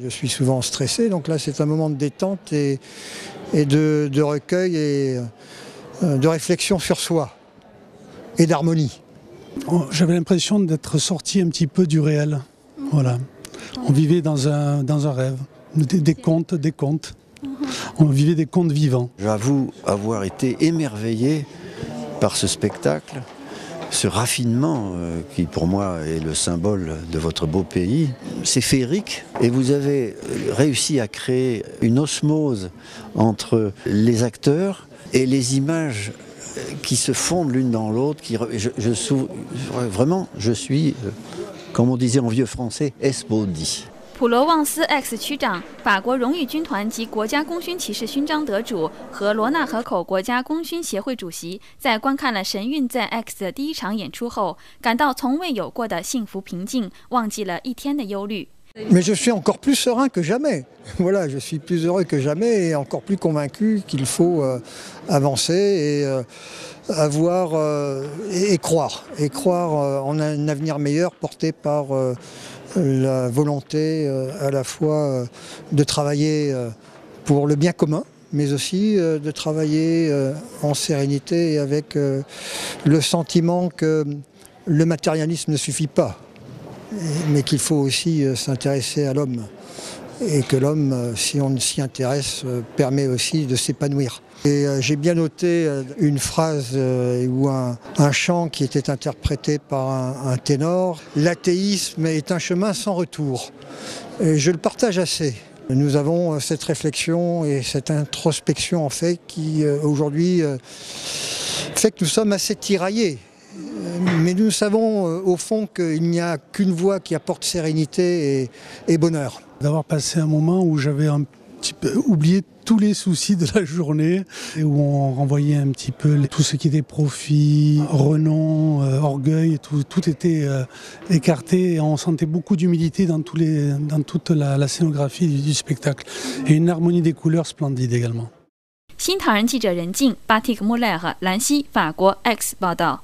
Je suis souvent stressé, donc là c'est un moment de détente et de recueil et de réflexion sur soi et d'harmonie. J'avais l'impression d'être sorti un petit peu du réel. Voilà. On vivait dans un rêve, des contes. On vivait des contes vivants. J'avoue avoir été émerveillé par ce spectacle, ce raffinement qui pour moi est le symbole de votre beau pays. C'est féerique et vous avez réussi à créer une osmose entre les acteurs et les images qui se fondent l'une dans l'autre. Vraiment, je suis, comme on disait en vieux français, esbaudi. 普罗旺斯 X 区长、法国荣誉军团及国家功勋骑士勋章得主和罗纳河口国家功勋协会主席，在观看了神韵在 X 的第一场演出后，感到从未有过的幸福平静，忘记了一天的忧虑。 Mais je suis encore plus serein que jamais. Voilà, je suis plus heureux que jamais et encore plus convaincu qu'il faut avancer et avoir et croire en un avenir meilleur porté par la volonté à la fois de travailler pour le bien commun, mais aussi de travailler en sérénité et avec le sentiment que le matérialisme ne suffit pas, mais qu'il faut aussi s'intéresser à l'homme et que l'homme, si on s'y intéresse, permet aussi de s'épanouir. Et j'ai bien noté une phrase ou un chant qui était interprété par un ténor. L'athéisme est un chemin sans retour. Et je le partage assez. Nous avons cette réflexion et cette introspection en fait qui aujourd'hui fait que nous sommes assez tiraillés. Mais nous savons au fond qu'il n'y a qu'une voie qui apporte sérénité et bonheur. D'avoir passé un moment où j'avais un petit peu oublié tous les soucis de la journée et où on renvoyait un petit peu tout ce qui était profit, renom, orgueil, tout était écarté et on sentait beaucoup d'humilité dans toute la scénographie du spectacle et une harmonie des couleurs splendide également. 新唐人记者任静、巴蒂克·穆赖和兰西，法国 X 报道。